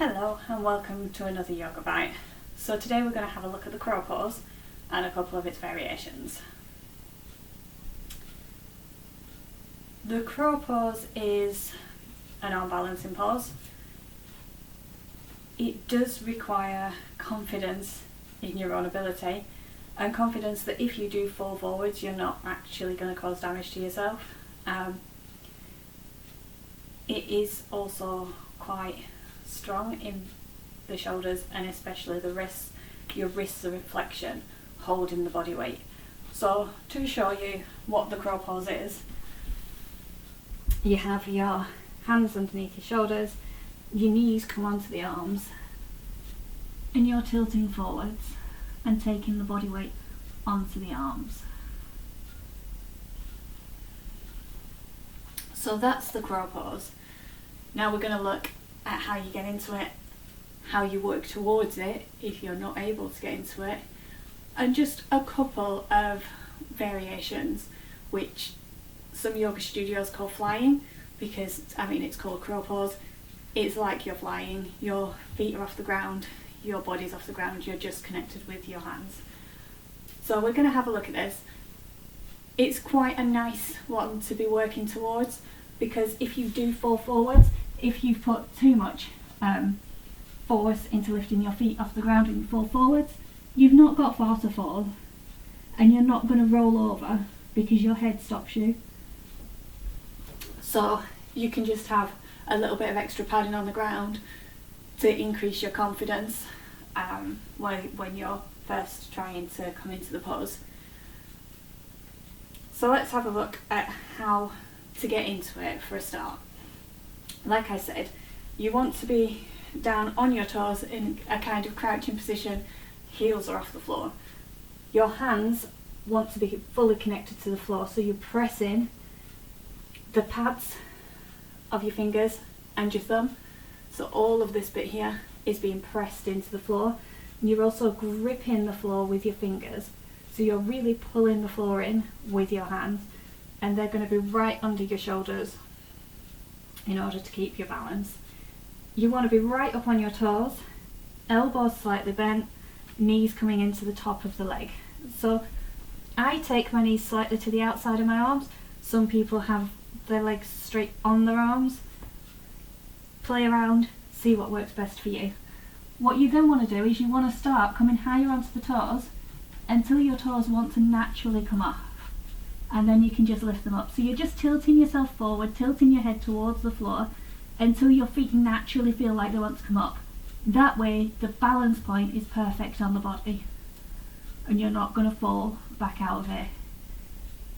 Hello and welcome to another yoga bite. So today we're going to have a look at the crow pose and a couple of its variations. The crow pose is an arm balancing pose. It does require confidence in your own ability and confidence that if you do fall forwards you're not actually going to cause damage to yourself. It is also quite strong in the shoulders and especially the wrists. Your wrists are reflection, holding the body weight. So to show you what the crow pose is, you have your hands underneath your shoulders, your knees come onto the arms, and you're tilting forwards and taking the body weight onto the arms. So that's the crow pose. Now we're going to look at how you get into it, how you work towards it if you're not able to get into it, and just a couple of variations which some yoga studios call flying, because it's called crow pose. It's like you're flying, your feet are off the ground, your body's off the ground, you're just connected with your hands. So we're going to have a look at this. It's quite a nice one to be working towards, because if you do fall forwards, if you put too much force into lifting your feet off the ground and you fall forwards, you've not got far to fall and you're not going to roll over because your head stops you. So you can just have a little bit of extra padding on the ground to increase your confidence when you're first trying to come into the pose. So let's have a look at how to get into it for a start. Like I said, you want to be down on your toes in a kind of crouching position, heels are off the floor. Your hands want to be fully connected to the floor, so you're pressing the pads of your fingers and your thumb. So all of this bit here is being pressed into the floor. And you're also gripping the floor with your fingers. So you're really pulling the floor in with your hands, and they're going to be right under your shoulders in order to keep your balance. You want to be right up on your toes, elbows slightly bent, knees coming into the top of the leg. So I take my knees slightly to the outside of my arms. Some people have their legs straight on their arms. Play around, see what works best for you. What you then want to do is you want to start coming higher onto the toes until your toes want to naturally come off, and then you can just lift them up. So you're just tilting yourself forward, tilting your head towards the floor until your feet naturally feel like they want to come up. That way the balance point is perfect on the body and you're not going to fall back out of it.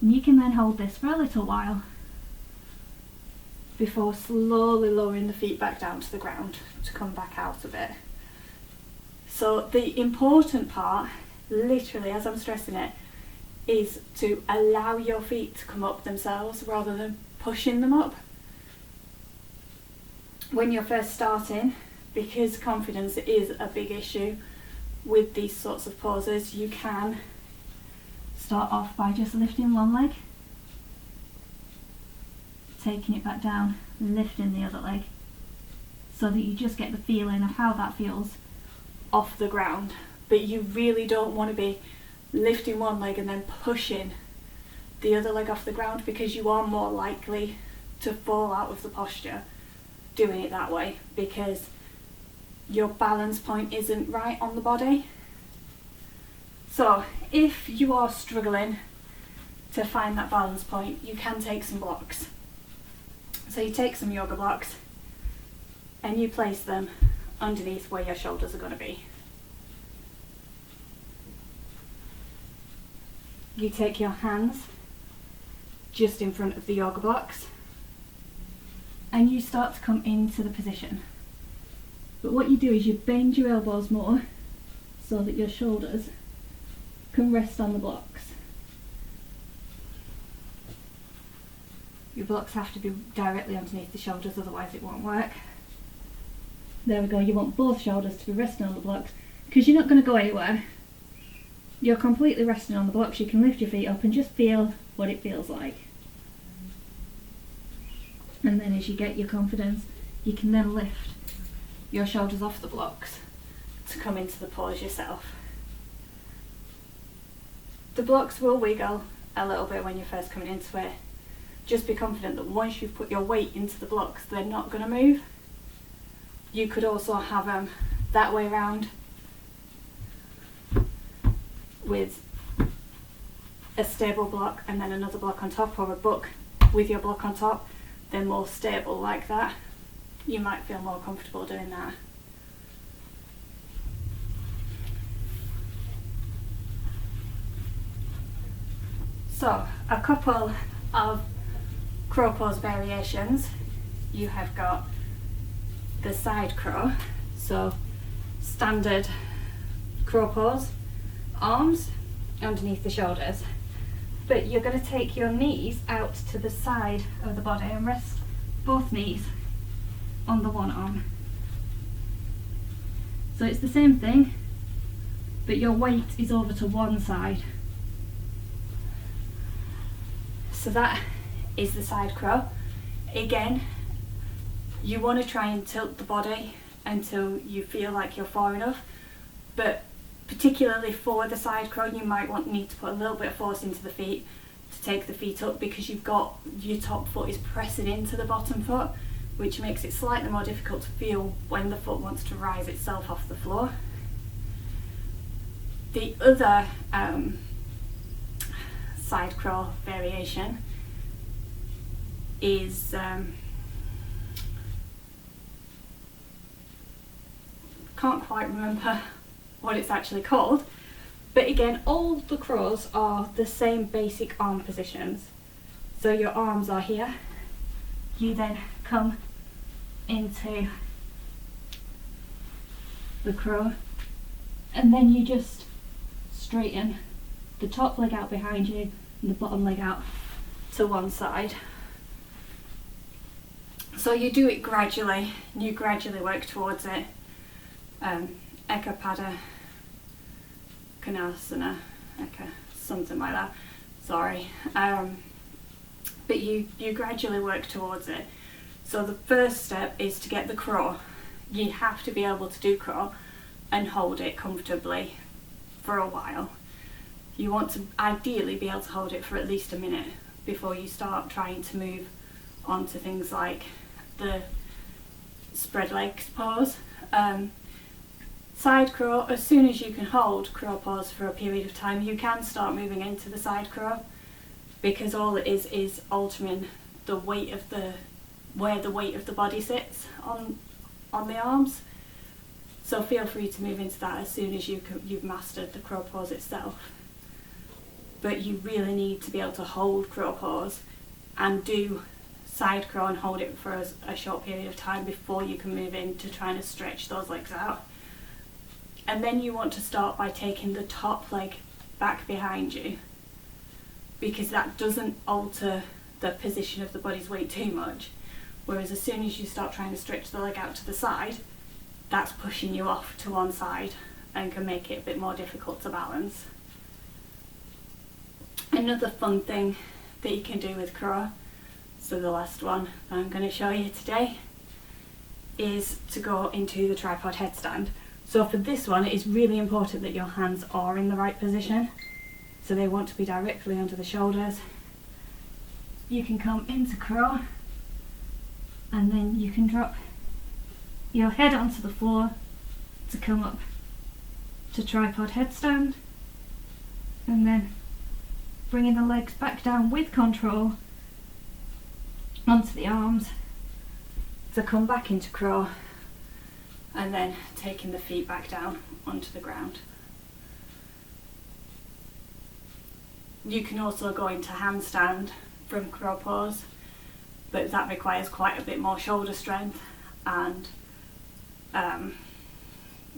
And you can then hold this for a little while before slowly lowering the feet back down to the ground to come back out of it. So the important part, literally as I'm stressing it, is to allow your feet to come up themselves rather than pushing them up. When you're first starting, because confidence is a big issue with these sorts of poses, you can start off by just lifting one leg, taking it back down, lifting the other leg, so that you just get the feeling of how that feels off the ground. But you really don't want to be lifting one leg and then pushing the other leg off the ground, because you are more likely to fall out of the posture doing it that way, because your balance point isn't right on the body. So if you are struggling to find that balance point, you can take some blocks. So you take some yoga blocks and you place them underneath where your shoulders are going to be. You take your hands just in front of the yoga blocks and you start to come into the position. But what you do is you bend your elbows more so that your shoulders can rest on the blocks. Your blocks have to be directly underneath the shoulders, otherwise it won't work. There we go, you want both shoulders to be resting on the blocks, because you're not going to go anywhere. You're completely resting on the blocks. You can lift your feet up and just feel what it feels like. And then as you get your confidence, you can then lift your shoulders off the blocks to come into the pose yourself. The blocks will wiggle a little bit when you're first coming into it. Just be confident that once you've put your weight into the blocks, they're not going to move. You could also have them that way around with a stable block and then another block on top, or a book with your block on top. They're more stable like that. You might feel more comfortable doing that. So, a couple of crow pose variations. You have got the side crow, so standard crow pose, arms underneath the shoulders, but you're going to take your knees out to the side of the body and rest both knees on the one arm. So it's the same thing, but your weight is over to one side. So that is the side crow. Again, you want to try and tilt the body until you feel like you're far enough, but particularly for the side crow, you might need to put a little bit of force into the feet to take the feet up, because you've got your top foot is pressing into the bottom foot, which makes it slightly more difficult to feel when the foot wants to rise itself off the floor. The other side crow variation is can't quite remember what it's actually called, but again, all the crows are the same basic arm positions. So your arms are here, you then come into the crow, and then you just straighten the top leg out behind you and the bottom leg out to one side. So you do it gradually, and you gradually work towards it. Ekapada, Bakasana, something like that, sorry. But you gradually work towards it. So the first step is to get the crow. You have to be able to do crow and hold it comfortably for a while. You want to ideally be able to hold it for at least a minute before you start trying to move on to things like the spread legs pose. Side crow, as soon as you can hold crow pose for a period of time, you can start moving into the side crow, because all it is altering the weight of where the weight of the body sits on the arms. So feel free to move into that as soon as you've mastered the crow pose itself. But you really need to be able to hold crow pose and do side crow and hold it for a short period of time before you can move into trying to stretch those legs out. And then you want to start by taking the top leg back behind you, because that doesn't alter the position of the body's weight too much. Whereas as soon as you start trying to stretch the leg out to the side, that's pushing you off to one side and can make it a bit more difficult to balance. Another fun thing that you can do with crow, so the last one I'm going to show you today, is to go into the tripod headstand. So for this one, it is really important that your hands are in the right position. So they want to be directly under the shoulders. You can come into crow, and then you can drop your head onto the floor to come up to tripod headstand, and then bringing the legs back down with control onto the arms to come back into crow, and then taking the feet back down onto the ground. You can also go into handstand from crow pose, but that requires quite a bit more shoulder strength and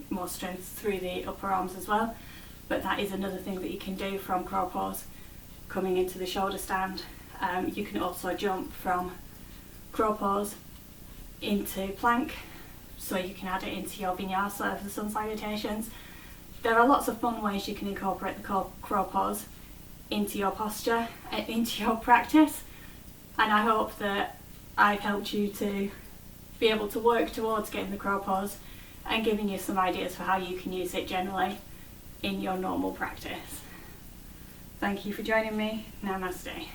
more strength through the upper arms as well. But that is another thing that you can do from crow pose, coming into the shoulder stand. You can also jump from crow pose into plank, so you can add it into your vinyasa of the sun salutations. There are lots of fun ways you can incorporate the crow pose into your posture, into your practice, and I hope that I've helped you to be able to work towards getting the crow pose and giving you some ideas for how you can use it generally in your normal practice. Thank you for joining me. Namaste.